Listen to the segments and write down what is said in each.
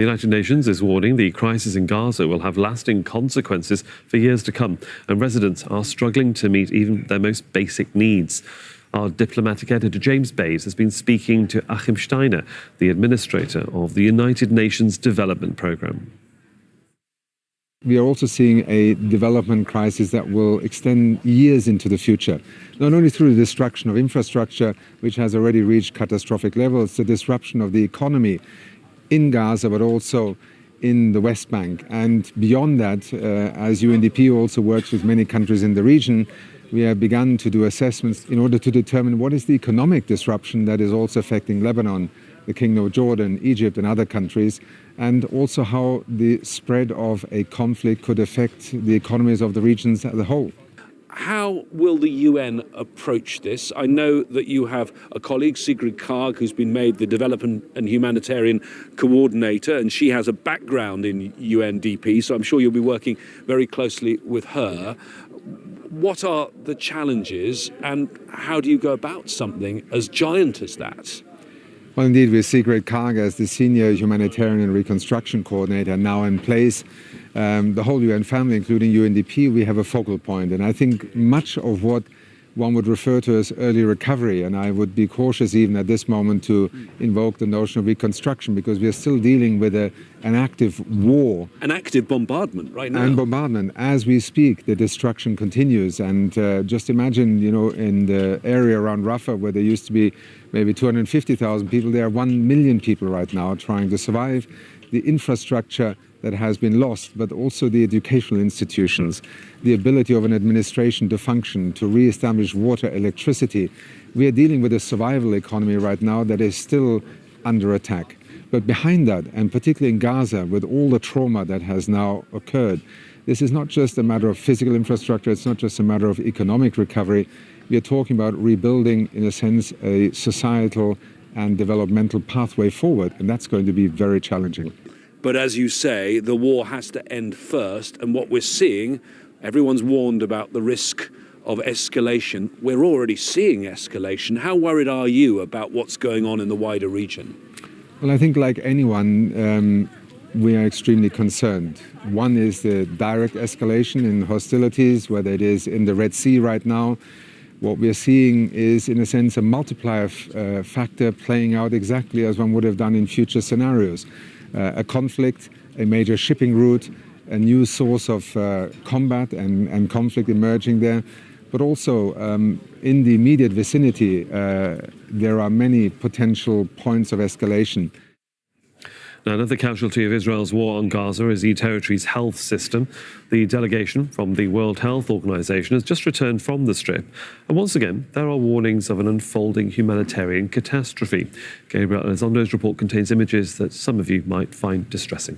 The United Nations is warning the crisis in Gaza will have lasting consequences for years to come, and residents are struggling to meet even their most basic needs. Our diplomatic editor, James Bays, has been speaking to Achim Steiner, the administrator of the United Nations Development Programme. We are also seeing a development crisis that will extend years into the future, not only through the destruction of infrastructure, which has already reached catastrophic levels, the disruption of the economy in Gaza, but also in the West Bank. And beyond that, as UNDP also works with many countries in the region, we have begun to do assessments in order to determine what is the economic disruption that is also affecting Lebanon, the Kingdom of Jordan, Egypt and other countries, and also how the spread of a conflict could affect the economies of the regions as a whole. How will the UN approach this? I know that you have a colleague, Sigrid Kaag, who's been made the Development and Humanitarian Coordinator, and she has a background in UNDP, so I'm sure you'll be working very closely with her. What are the challenges, and how do you go about something as giant as that? Well, indeed, with Sigrid Kaag as the Senior Humanitarian and Reconstruction Coordinator now in place, the whole UN family, including UNDP, we have a focal point. And I think much of what one would refer to as early recovery, and I would be cautious even at this moment to invoke the notion of reconstruction, because we are still dealing with an active war. An active bombardment right now. And bombardment. As we speak, the destruction continues. And just imagine, you know, in the area around Rafah, where there used to be maybe 250,000 people, there are 1 million people right now trying to survive. The infrastructure that has been lost, but also the educational institutions, the ability of an administration to function, to re-establish water, electricity. We are dealing with a survival economy right now that is still under attack. But behind that, and particularly in Gaza, with all the trauma that has now occurred, this is not just a matter of physical infrastructure, it's not just a matter of economic recovery. We are talking about rebuilding, in a sense, a societal and developmental pathway forward, and that's going to be very challenging. But as you say, the war has to end first, and what we're seeing, everyone's warned about the risk of escalation. We're already seeing escalation. How worried are you about what's going on in the wider region? Well, I think like anyone, we are extremely concerned. One is the direct escalation in hostilities, whether it is in the Red Sea right now. What we are seeing is, in a sense, a multiplier factor playing out exactly as one would have done in future scenarios. A conflict, a major shipping route, a new source of combat and conflict emerging there. But also in the immediate vicinity, there are many potential points of escalation. Now, another casualty of Israel's war on Gaza is the territory's health system. The delegation from the World Health Organization has just returned from the Strip. And once again, there are warnings of an unfolding humanitarian catastrophe. Gabriel Elizondo's report contains images that some of you might find distressing.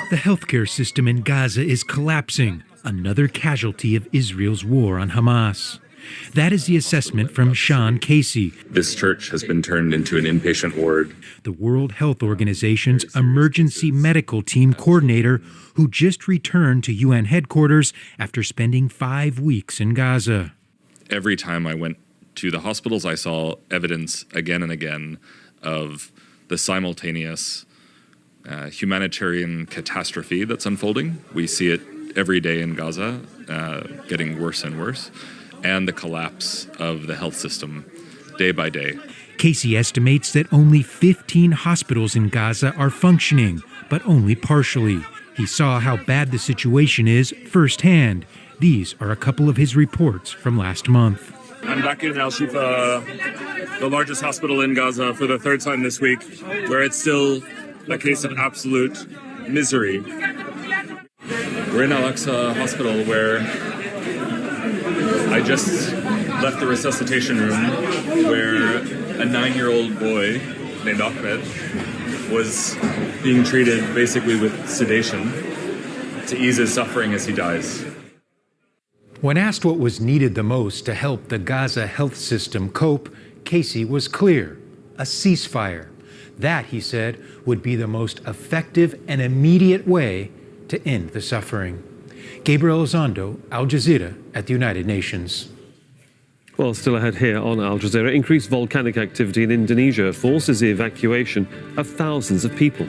The healthcare system in Gaza is collapsing, another casualty of Israel's war on Hamas. That is the assessment from Sean Casey. This church has been turned into an inpatient ward. The World Health Organization's emergency medical team coordinator, who just returned to UN headquarters after spending 5 weeks in Gaza. Every time I went to the hospitals, I saw evidence again and again of the simultaneous humanitarian catastrophe that's unfolding. We see it every day in Gaza, getting worse and worse, and the collapse of the health system day by day. Casey estimates that only 15 hospitals in Gaza are functioning, but only partially. He saw how bad the situation is firsthand. These are a couple of his reports from last month. I'm back in Al-Shifa, the largest hospital in Gaza, for the third time this week, where it's still a case of absolute misery. We're in Al-Aqsa hospital, where I just left the resuscitation room, where a 9-year-old boy named Ahmed was being treated basically with sedation to ease his suffering as he dies. When asked what was needed the most to help the Gaza health system cope, Casey was clear: a ceasefire. That, he said, would be the most effective and immediate way to end the suffering. Gabriel Elizondo, Al Jazeera at the United Nations. Well, still ahead here on Al Jazeera, increased volcanic activity in Indonesia forces the evacuation of thousands of people.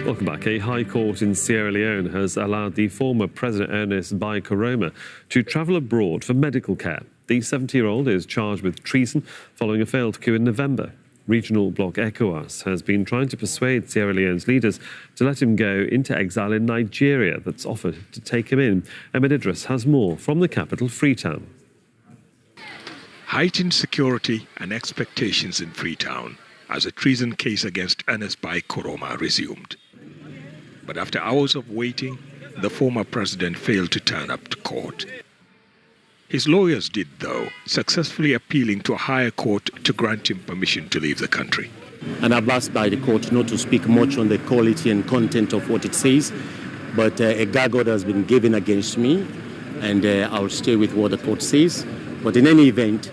Welcome back. A high court in Sierra Leone has allowed the former President Ernest Bai Koroma to travel abroad for medical care. The 70-year-old is charged with treason following a failed coup in November. Regional bloc ECOWAS has been trying to persuade Sierra Leone's leaders to let him go into exile in Nigeria that's offered to take him in. Ahmed Idris has more from the capital, Freetown. Heightened security and expectations in Freetown as a treason case against Ernest Bai Koroma resumed. But after hours of waiting, the former president failed to turn up to court. His lawyers did, though, successfully appealing to a higher court to grant him permission to leave the country. And I've asked by the court not to speak much on the quality and content of what it says, but a gag order has been given against me, and I'll stay with what the court says. But in any event,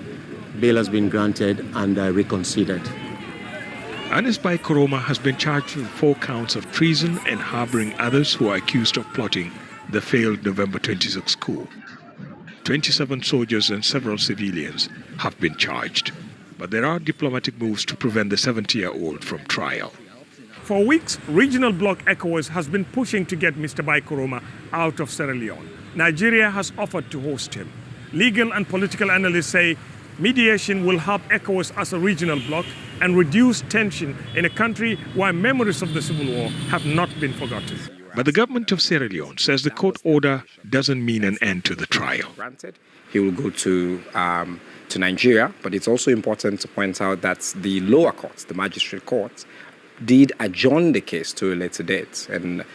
bail has been granted and reconsidered. Ernest Bai Koroma has been charged with 4 counts of treason and harboring others who are accused of plotting the failed November 26 coup. 27 soldiers and several civilians have been charged, but there are diplomatic moves to prevent the 70-year-old from trial. For weeks, regional bloc ECOWAS has been pushing to get Mr. Bai Koroma out of Sierra Leone. Nigeria has offered to host him. Legal and political analysts say mediation will help ECOWAS as a regional bloc and reduce tension in a country where memories of the civil war have not been forgotten. But the government of Sierra Leone says the court order doesn't mean an end to the trial. He will go to Nigeria, but it's also important to point out that the lower courts, the magistrate courts, did adjourn the case to a later date, and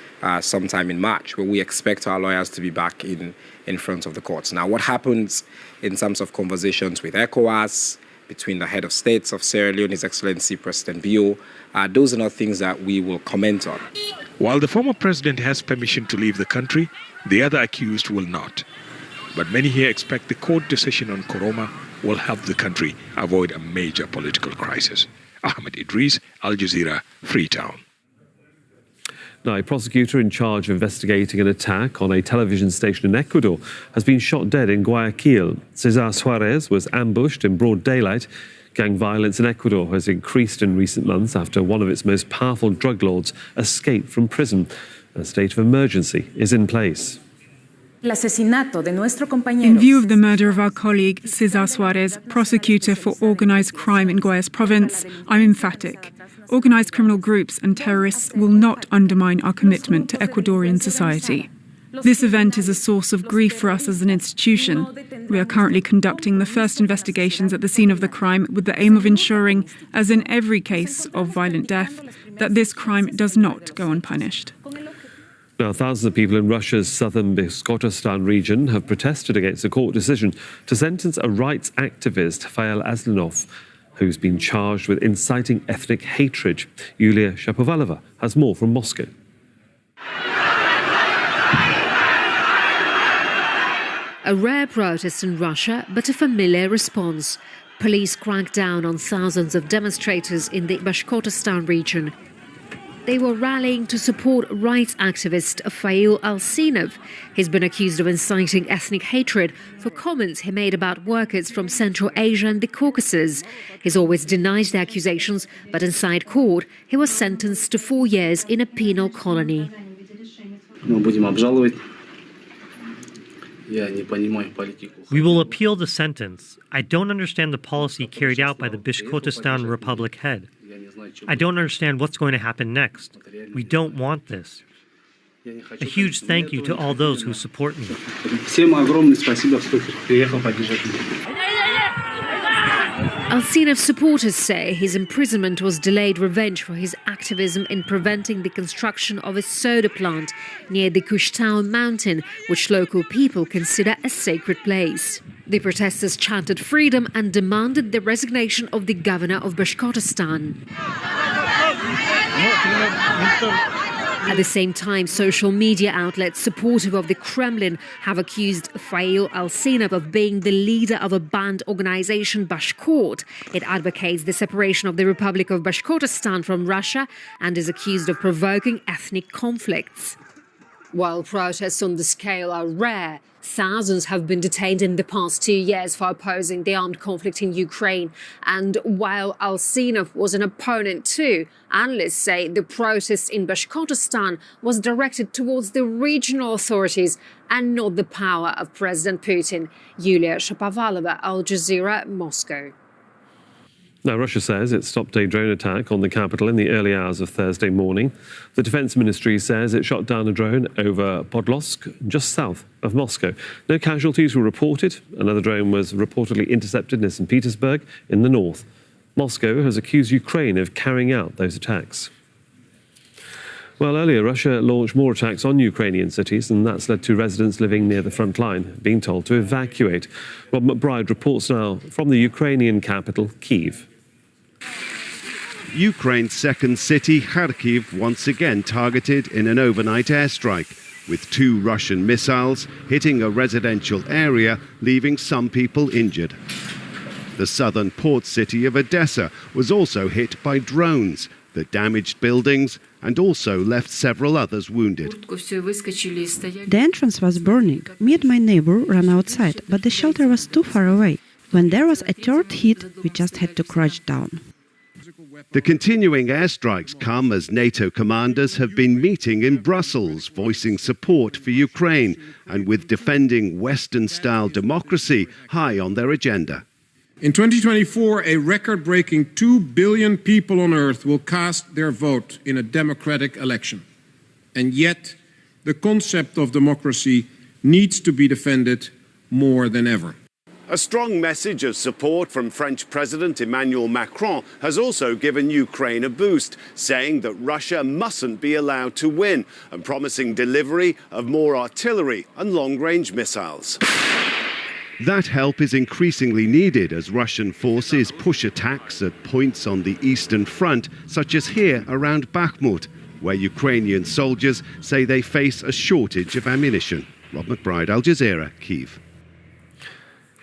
sometime in March, where we expect our lawyers to be back in front of the courts. Now, what happens in terms of conversations with ECOWAS, between the head of states of Sierra Leone, His Excellency President Bio, those are not things that we will comment on. While the former president has permission to leave the country, the other accused will not. But many here expect the court decision on Koroma will help the country avoid a major political crisis. Ahmed Idris, Al Jazeera, Freetown. Now, a prosecutor in charge of investigating an attack on a television station in Ecuador has been shot dead in Guayaquil. Cesar Suarez was ambushed in broad daylight. Gang violence in Ecuador has increased in recent months after one of its most powerful drug lords escaped from prison. A state of emergency is in place. In view of the murder of our colleague Cesar Suarez, prosecutor for organised crime in Guayas province, I'm emphatic. Organised criminal groups and terrorists will not undermine our commitment to Ecuadorian society. This event is a source of grief for us as an institution. We are currently conducting the first investigations at the scene of the crime with the aim of ensuring, as in every case of violent death, that this crime does not go unpunished. Now, thousands of people in Russia's southern Bashkortostan region have protested against a court decision to sentence a rights activist, Fael Aslanov, who's been charged with inciting ethnic hatred. Yulia Shapovalova has more from Moscow. A rare protest in Russia, but a familiar response. Police cracked down on thousands of demonstrators in the Bashkortostan region. They were rallying to support rights activist Fail Alsinov. He's been accused of inciting ethnic hatred for comments he made about workers from Central Asia and the Caucasus. He's always denied the accusations, but inside court, he was sentenced to 4 years in a penal colony. We will appeal the sentence. I don't understand the policy carried out by the Bashkortostan Republic head. I don't understand what's going to happen next. We don't want this. A huge thank you to all those who support me. Alsinov's supporters say his imprisonment was delayed revenge for his activism in preventing the construction of a soda plant near the Kushtown mountain, which local people consider a sacred place. The protesters chanted freedom and demanded the resignation of the governor of Bashkortostan. At the same time, social media outlets supportive of the Kremlin have accused Fail Alsinov of being the leader of a banned organization, Bashkort. It advocates the separation of the Republic of Bashkortostan from Russia and is accused of provoking ethnic conflicts. While protests on the scale are rare, thousands have been detained in the past 2 years for opposing the armed conflict in Ukraine. And while Alsinov was an opponent too, analysts say the protest in Bashkortostan was directed towards the regional authorities and not the power of President Putin. Yulia Shapovalova, Al Jazeera, Moscow. Now, Russia says it stopped a drone attack on the capital in the early hours of Thursday morning. The Defense Ministry says it shot down a drone over Podolsk, just south of Moscow. No casualties were reported. Another drone was reportedly intercepted near St. Petersburg in the north. Moscow has accused Ukraine of carrying out those attacks. Well, earlier, Russia launched more attacks on Ukrainian cities, and that's led to residents living near the front line being told to evacuate. Rob McBride reports now from the Ukrainian capital, Kyiv. Ukraine's second city, Kharkiv, once again targeted in an overnight airstrike, with 2 Russian missiles hitting a residential area, leaving some people injured. The southern port city of Odessa was also hit by drones that damaged buildings and also left several others wounded. The entrance was burning. Me and my neighbor ran outside, but the shelter was too far away. When there was a third hit, we just had to crouch down. The continuing airstrikes come as NATO commanders have been meeting in Brussels, voicing support for Ukraine and with defending Western-style democracy high on their agenda. In 2024, a record-breaking 2 billion people on Earth will cast their vote in a democratic election. And yet, the concept of democracy needs to be defended more than ever. A strong message of support from French President Emmanuel Macron has also given Ukraine a boost, saying that Russia mustn't be allowed to win and promising delivery of more artillery and long-range missiles. That help is increasingly needed as Russian forces push attacks at points on the eastern front, such as here around Bakhmut, where Ukrainian soldiers say they face a shortage of ammunition. Rob McBride, Al Jazeera, Kyiv.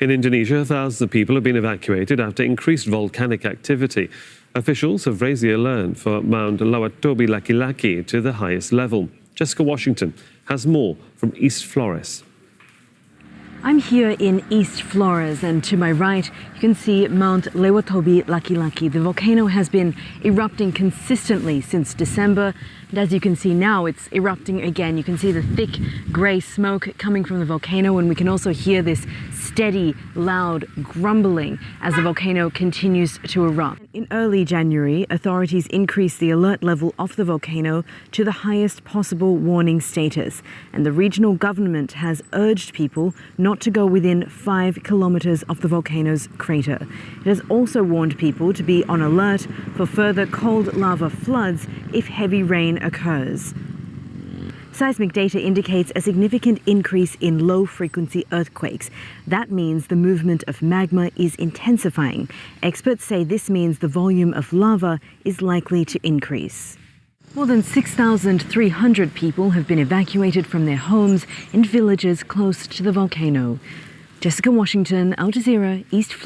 In Indonesia, thousands of people have been evacuated after increased volcanic activity. Officials have raised the alert for Mount Lawatobi Laki-Laki to the highest level. Jessica Washington has more from East Flores. I'm here in East Flores, and to my right you can see Mount Lewatobi Laki-Laki. The volcano has been erupting consistently since December, and as you can see now, it's erupting again. You can see the thick grey smoke coming from the volcano, and we can also hear this steady, loud grumbling as the volcano continues to erupt. In early January, authorities increased the alert level of the volcano to the highest possible warning status, and the regional government has urged people not to go within 5 kilometers of the volcano's crater. It has also warned people to be on alert for further cold lava floods if heavy rain occurs. Seismic data indicates a significant increase in low-frequency earthquakes. That means the movement of magma is intensifying. Experts say this means the volume of lava is likely to increase. More than 6,300 people have been evacuated from their homes in villages close to the volcano. Jessica Washington, Al Jazeera, East Florida.